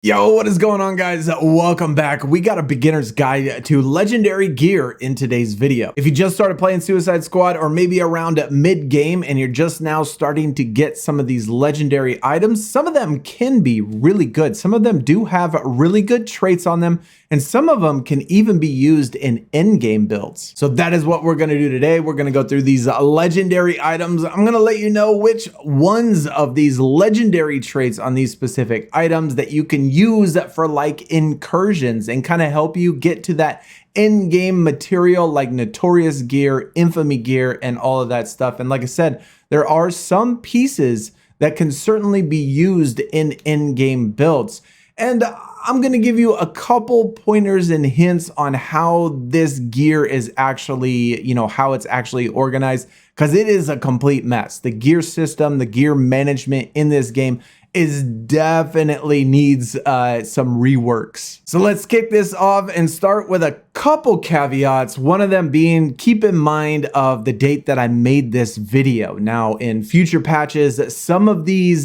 Yo, what is going on, guys? Welcome back. We got a beginner's guide to legendary gear in today's video. If you just started playing Suicide Squad or maybe around mid-game and you're just now starting to get some of these legendary items, some of them can be really good. Some of them do have really good traits on them, and some of them can even be used in in-game builds. So that is what we're going to do today. We're going to go through these legendary items. I'm going to let you know which ones of these legendary traits on these specific items that you can use for like incursions and kind of help you get to that in-game material like notorious gear, infamy gear, and all of that stuff. And like I said, there are some pieces that can certainly be used in in-game builds. And I'm going to give you a couple pointers and hints on how this gear is actually, how it's actually organized, because it is a complete mess. The gear system, the gear management in this game is definitely needs some reworks. So let's kick this off and start with a couple caveats. One of them being, keep in mind of the date that I made this video. Now, in future patches, some of these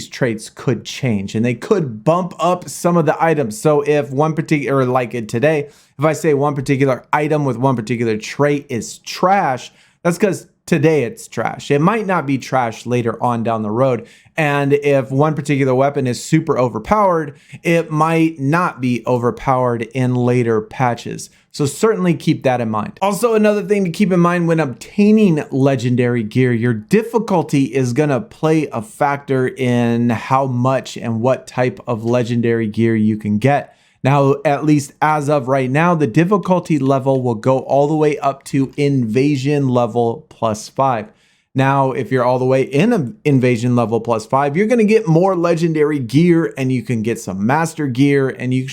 traits could change and they could bump up some of the items. So if one particular, like today, if I say one particular item with one particular trait is trash, that's because today it's trash. It might not be trash later on down the road. And if one particular weapon is super overpowered, it might not be overpowered in later patches. So certainly keep that in mind. Also, another thing to keep in mind when obtaining legendary gear, your difficulty is gonna play a factor in how much and what type of legendary gear you can get. Now, at least as of right now, the difficulty level will go all the way up to invasion level +5. Now, if you're all the way in invasion level +5, you're going to get more legendary gear and you can get some master gear and you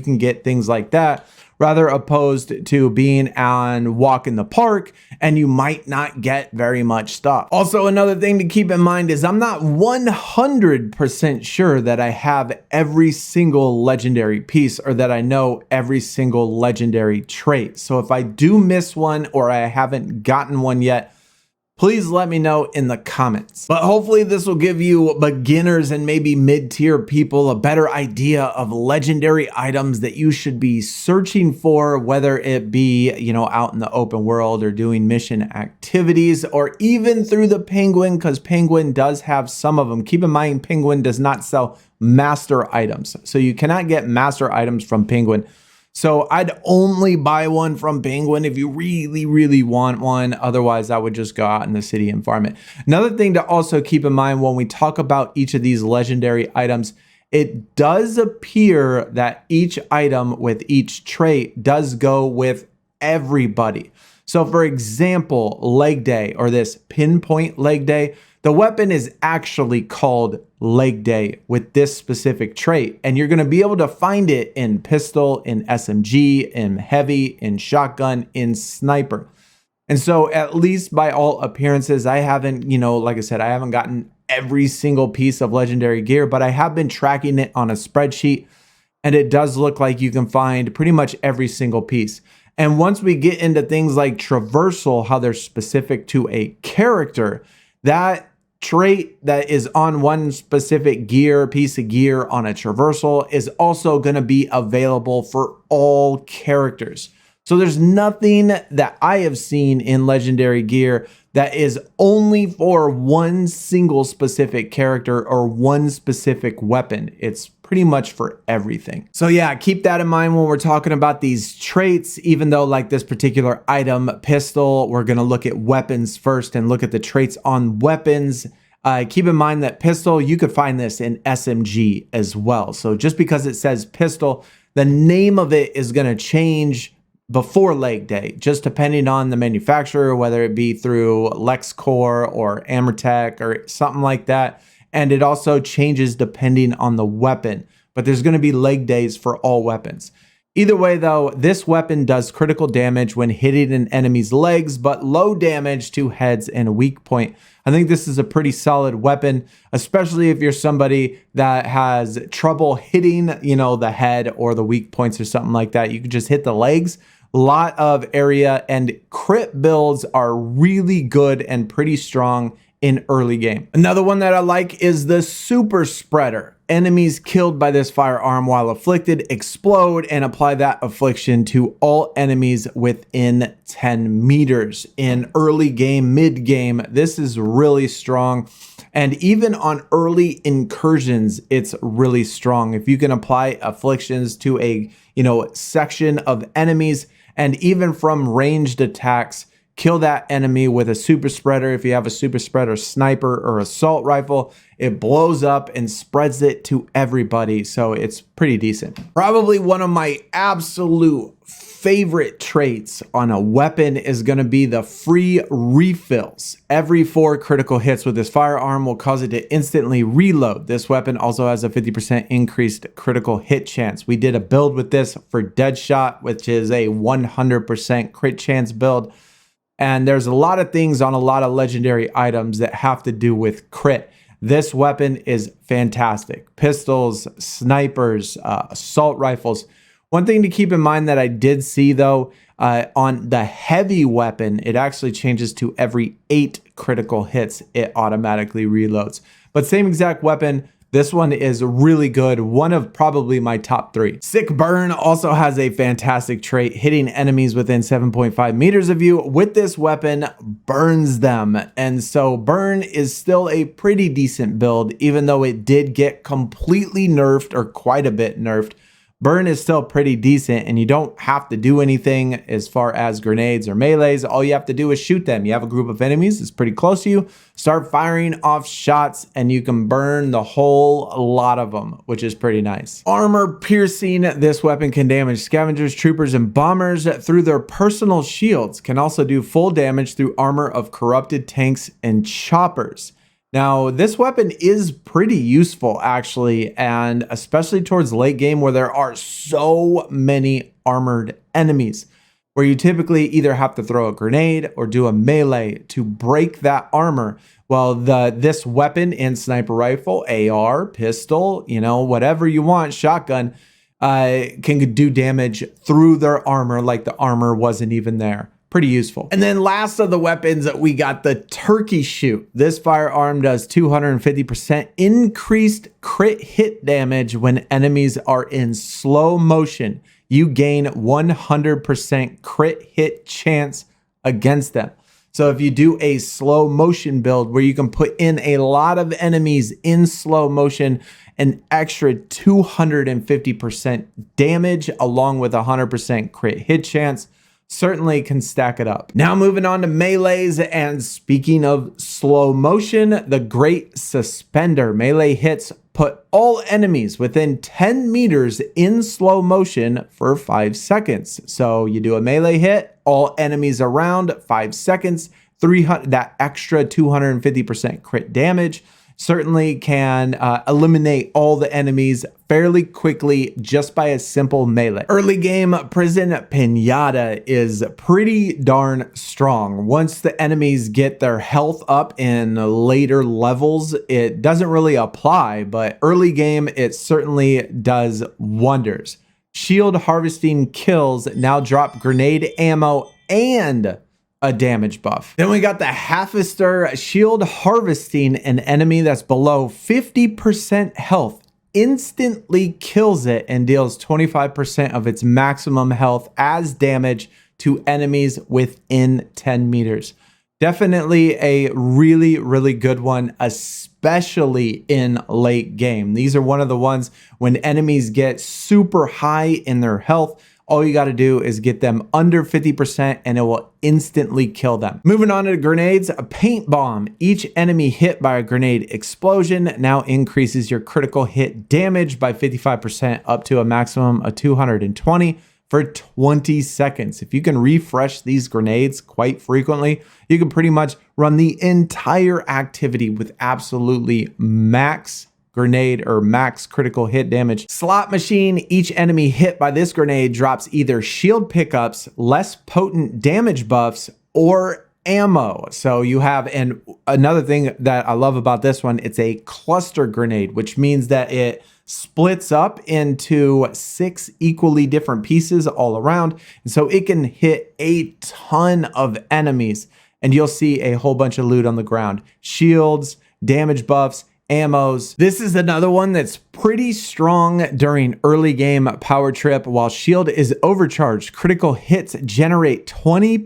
can get things like that, rather opposed to being on walk in the park and you might not get very much stuff. Also, another thing to keep in mind is I'm not 100% sure that I have every single legendary piece or that I know every single legendary trait. So if I do miss one or I haven't gotten one yet, please let me know in the comments. But hopefully this will give you beginners and maybe mid-tier people a better idea of legendary items that you should be searching for, whether it be, out in the open world or doing mission activities, or even through the Penguin, because Penguin does have some of them. Keep in mind, Penguin does not sell master items. So you cannot get master items from Penguin. So I'd only buy one from Penguin if you really, really want one. Otherwise, I would just go out in the city and farm it. Another thing to also keep in mind when we talk about each of these legendary items, it does appear that each item with each trait does go with everybody. So for example, leg day or this pinpoint leg day, the weapon is actually called leg day with this specific trait. And you're going to be able to find it in pistol, in SMG, in heavy, in shotgun, in sniper. And so at least by all appearances, I haven't, like I said, I haven't gotten every single piece of legendary gear, but I have been tracking it on a spreadsheet. And it does look like you can find pretty much every single piece. And once we get into things like traversal, how they're specific to a character, that trait that is on one specific piece of gear on a traversal is also going to be available for all characters. So there's nothing that I have seen in legendary gear that is only for one single specific character or one specific weapon. It's pretty much for everything. So yeah, keep that in mind when we're talking about these traits, even though like this particular item, pistol, we're going to look at weapons first and look at the traits on weapons. Keep in mind that pistol, you could find this in SMG as well. So just because it says pistol, the name of it is going to change before leg day, just depending on the manufacturer, whether it be through LexCorp or Amertech or something like that. And it also changes depending on the weapon, but there's going to be leg days for all weapons. Either way though, this weapon does critical damage when hitting an enemy's legs, but low damage to heads and a weak point. I think this is a pretty solid weapon, especially if you're somebody that has trouble hitting, the head or the weak points or something like that. You can just hit the legs. A lot of area and crit builds are really good and pretty strong in early game. Another one that I like is the super spreader. Enemies killed by this firearm while afflicted explode and apply that affliction to all enemies within 10 meters. In early game, mid game, this is really strong. And even on early incursions, it's really strong. If you can apply afflictions to a, section of enemies, and even from ranged attacks, kill that enemy with a super spreader. If you have a super spreader sniper or assault rifle, it blows up and spreads it to everybody. So it's pretty decent. Probably one of my absolute favorite traits on a weapon is going to be the free refills. Every 4 critical hits with this firearm will cause it to instantly reload. This weapon also has a 50% increased critical hit chance. We did a build with this for Deadshot, which is a 100% crit chance build. And there's a lot of things on a lot of legendary items that have to do with crit. This weapon is fantastic. Pistols, snipers, assault rifles. One thing to keep in mind that I did see though, on the heavy weapon, it actually changes to every 8 critical hits, it automatically reloads. But same exact weapon, this one is really good. One of probably my top 3. Sick Burn also has a fantastic trait. Hitting enemies within 7.5 meters of you with this weapon burns them. And so Burn is still a pretty decent build, even though it did get completely nerfed or quite a bit nerfed. Burn is still pretty decent, and you don't have to do anything as far as grenades or melees. All you have to do is shoot them. You have a group of enemies that's pretty close to you, start firing off shots, and you can burn the whole lot of them, which is pretty nice. Armor piercing. This weapon can damage scavengers, troopers, and bombers through their personal shields. Can also do full damage through armor of corrupted tanks and choppers. Now, this weapon is pretty useful actually, and especially towards late game where there are so many armored enemies, where you typically either have to throw a grenade or do a melee to break that armor. Well, this weapon in sniper rifle, AR, pistol, whatever you want, shotgun, can do damage through their armor like the armor wasn't even there. Pretty useful. And then last of the weapons, we got the Turkey Shoot. This firearm does 250% increased crit hit damage when enemies are in slow motion. You gain 100% crit hit chance against them. So if you do a slow motion build where you can put in a lot of enemies in slow motion, an extra 250% damage along with 100% crit hit chance, certainly can stack it up. Now moving on to melees, and speaking of slow motion, the Great Suspender. Melee hits put all enemies within 10 meters in slow motion for 5 seconds. So you do a melee hit, all enemies around, 5 seconds, 300, that extra 250% crit damage. Certainly can eliminate all the enemies fairly quickly just by a simple melee. Early game Prison Pinata is pretty darn strong. Once the enemies get their health up in later levels, it doesn't really apply, but early game it certainly does wonders. Shield harvesting kills now drop grenade ammo and a damage buff. Then we got the Halfister. Shield harvesting an enemy that's below 50% health instantly kills it and deals 25% of its maximum health as damage to enemies within 10 meters. Definitely a really, really good one, especially in late game. These are one of the ones when enemies get super high in their health. All you got to do is get them under 50% and it will instantly kill them. Moving on to grenades, a paint bomb. Each enemy hit by a grenade explosion now increases your critical hit damage by 55% up to a maximum of 220 for 20 seconds. If you can refresh these grenades quite frequently, you can pretty much run the entire activity with absolutely max grenade or max critical hit damage. Slot machine. Each enemy hit by this grenade drops either shield pickups, less potent damage buffs, or ammo. So you have, and another thing that I love about this one, it's a cluster grenade, which means that it splits up into 6 equally different pieces all around. And so it can hit a ton of enemies. and you'll see a whole bunch of loot on the ground. Shields, damage buffs, ammos. This is another one that's pretty strong during early game power trip. While shield is overcharged, critical hits generate 20%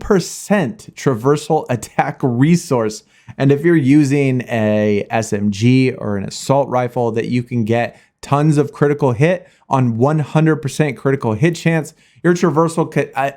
traversal attack resource. And if you're using a SMG or an assault rifle that you can get tons of critical hit on 100% critical hit chance, your traversal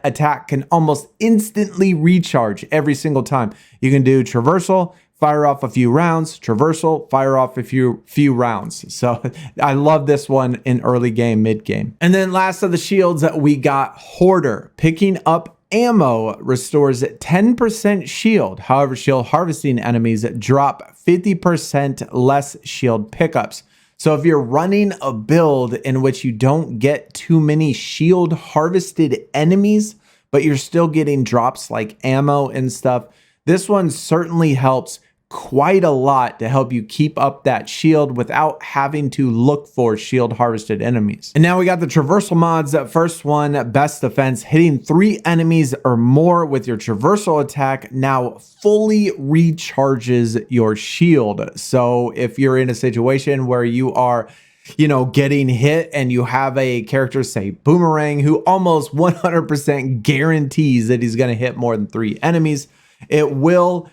attack can almost instantly recharge every single time. You can do traversal, fire off a few rounds, traversal, fire off a few rounds. So I love this one in early game, mid game. And then last of the shields, we got Hoarder. Picking up ammo restores 10% shield. However, shield harvesting enemies drop 50% less shield pickups. So if you're running a build in which you don't get too many shield harvested enemies, but you're still getting drops like ammo and stuff, this one certainly helps quite a lot to help you keep up that shield without having to look for shield harvested enemies. And now we got the traversal mods. First one, best defense, hitting 3 enemies or more with your traversal attack now fully recharges your shield. So if you're in a situation where you are getting hit and you have a character, say Boomerang, who almost 100% guarantees that he's going to hit more than 3 enemies, it will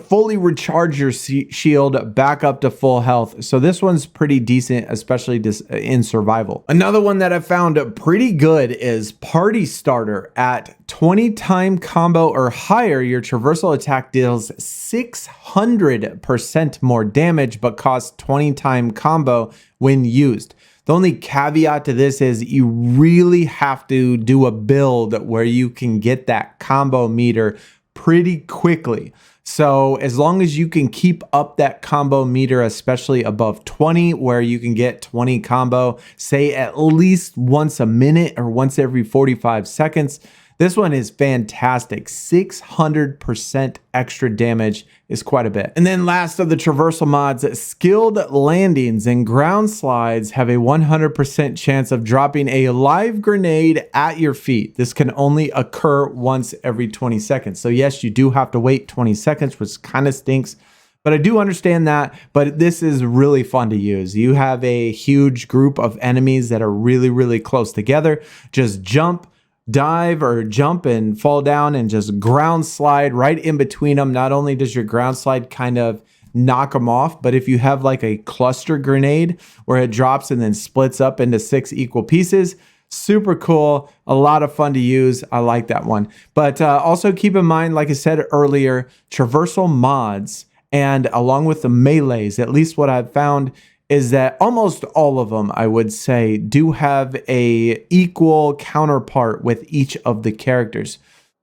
fully recharge your shield back up to full health. So this one's pretty decent, especially in survival. Another one that I found pretty good is Party Starter. At 20 time combo or higher, your traversal attack deals 600% more damage, but costs 20 time combo when used. The only caveat to this is you really have to do a build where you can get that combo meter pretty quickly. So as long as you can keep up that combo meter, especially above 20, where you can get 20 combo, say at least once a minute or once every 45 seconds, this one is fantastic. 600% extra damage is quite a bit. And then last of the traversal mods, skilled landings and ground slides have a 100% chance of dropping a live grenade at your feet. This can only occur once every 20 seconds. So yes, you do have to wait 20 seconds, which kind of stinks, but I do understand that. But this is really fun to use. You have a huge group of enemies that are really, really close together. Just jump, dive or jump and fall down and just ground slide right in between them. Not only does your ground slide kind of knock them off, but if you have like a cluster grenade where it drops and then splits up into 6 equal pieces, super cool, a lot of fun to use. I like that one. But also keep in mind, like I said earlier, traversal mods and along with the melees, at least what I've found is that almost all of them, I would say, do have a equal counterpart with each of the characters.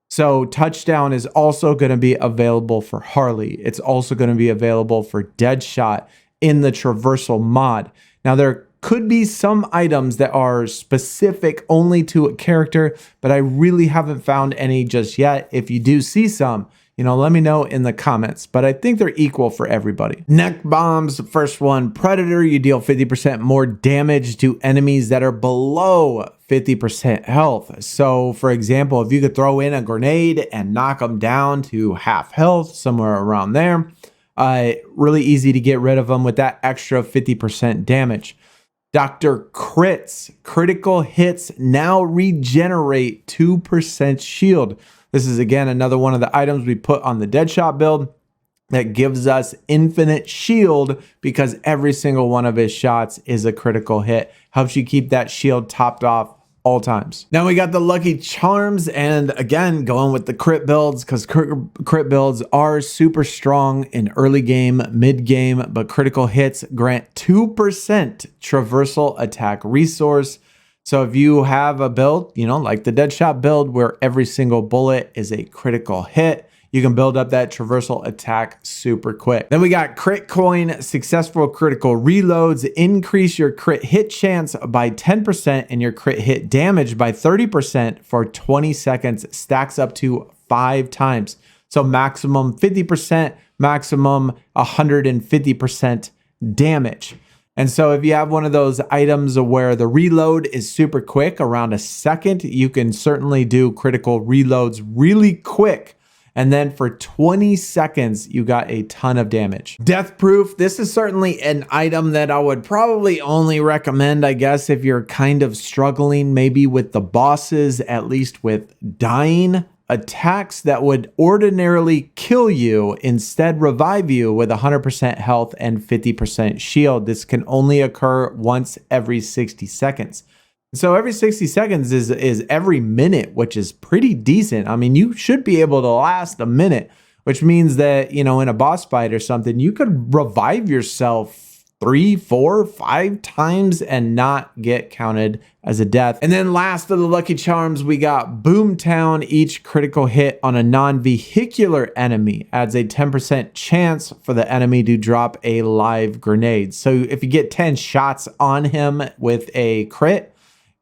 So touchdown is also going to be available for Harley. It's also going to be available for Deadshot in the traversal mod. Now there could be some items that are specific only to a character, but I really haven't found any just yet. If you do see some, let me know in the comments, but I think they're equal for everybody. Neck bombs, first one, Predator, you deal 50% more damage to enemies that are below 50% health. So for example, if you could throw in a grenade and knock them down to half health, somewhere around there, really easy to get rid of them with that extra 50% damage. Dr. Crits, critical hits now regenerate 2% shield. This is again another one of the items we put on the Deadshot build that gives us infinite shield because every single one of his shots is a critical hit. Helps you keep that shield topped off all times. Now we got the Lucky Charms, and again, going with the crit builds because crit builds are super strong in early game, mid game, but critical hits grant 2% traversal attack resource. So if you have a build, like the Deadshot build where every single bullet is a critical hit, you can build up that traversal attack super quick. Then we got Crit Coin, successful critical reloads, increase your crit hit chance by 10% and your crit hit damage by 30% for 20 seconds, stacks up to 5 times. So maximum 50%, maximum 150% damage. And so if you have one of those items where the reload is super quick, around a second, you can certainly do critical reloads really quick And then for 20 seconds, you got a ton of damage. Death Proof, this is certainly an item that I would probably only recommend, I guess, if you're kind of struggling maybe with the bosses, at least with dying. Attacks that would ordinarily kill you instead revive you with 100% health and 50% shield. This can only occur once every 60 seconds. So every 60 seconds is every minute, which is pretty decent. I mean, you should be able to last a minute, which means that, you know, in a boss fight or something, you could revive yourself 3, 4, 5 times and not get counted as a death. And then last of the lucky charms, we got Boomtown. Each critical hit on a non-vehicular enemy adds a 10% chance for the enemy to drop a live grenade. So if you get 10 shots on him with a crit,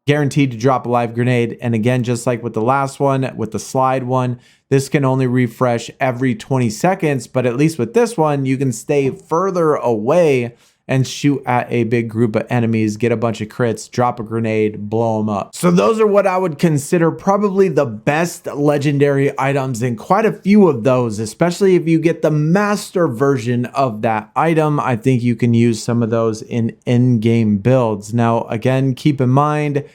guaranteed to drop a live grenade. And again, just like with the last one, with the slide one, this can only refresh every 20 seconds. But at least with this one, you can stay further away and shoot at a big group of enemies, get a bunch of crits, drop a grenade, blow them up. So those are what I would consider probably the best legendary items, and quite a few of those, especially if you get the master version of that item. I think you can use some of those in in-game builds. Now, again, keep in mind,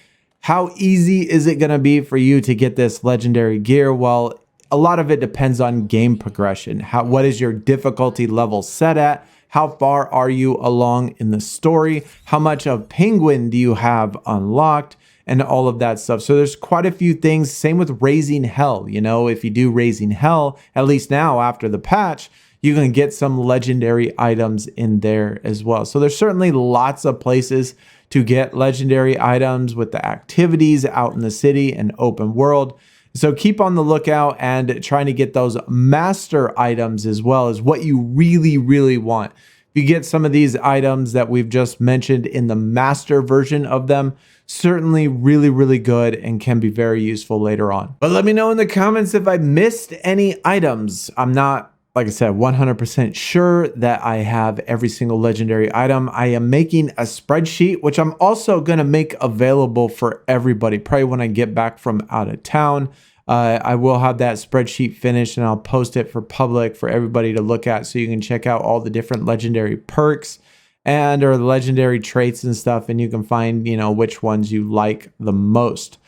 how easy is it going to be for you to get this legendary gear? Well, a lot of it depends on game progression. What is your difficulty level set at? How far are you along in the story? How much of Penguin do you have unlocked? And all of that stuff. So there's quite a few things. Same with Raising Hell. You know, if you do Raising Hell, at least now after the patch, you can get some legendary items in there as well. So there's certainly lots of places to get legendary items with the activities out in the city and open world. So keep on the lookout, and trying to get those master items as well is what you really, really want. If you get some of these items that we've just mentioned in the master version of them, certainly really, really good and can be very useful later on. But let me know in the comments if I missed any items. I'm not, like I said, 100% sure that I have every single legendary item. I am making a spreadsheet, which I'm also going to make available for everybody, probably when I get back from out of town. I will have that spreadsheet finished, and I'll post it for public for everybody to look at, so you can check out all the different legendary perks and or legendary traits and stuff, and you can find, you know, which ones you like the most.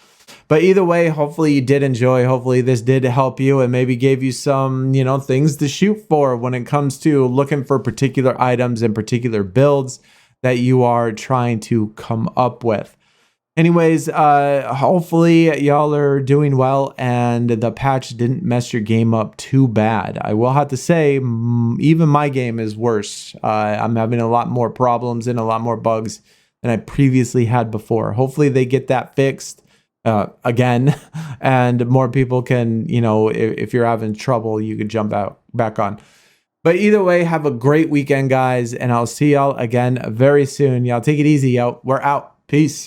But either way, hopefully you did enjoy. Hopefully this did help you and maybe gave you some, you know, things to shoot for when it comes to looking for particular items and particular builds that you are trying to come up with. Anyways, hopefully y'all are doing well and the patch didn't mess your game up too bad. I will have to say, even my game is worse. I'm having a lot more problems and a lot more bugs than I previously had before. Hopefully they get that fixed again, and more people can, you know, if you're having trouble, you could jump back on. But either way, have a great weekend, guys, and I'll see y'all again very soon. Y'all take it easy, yo. We're out. Peace.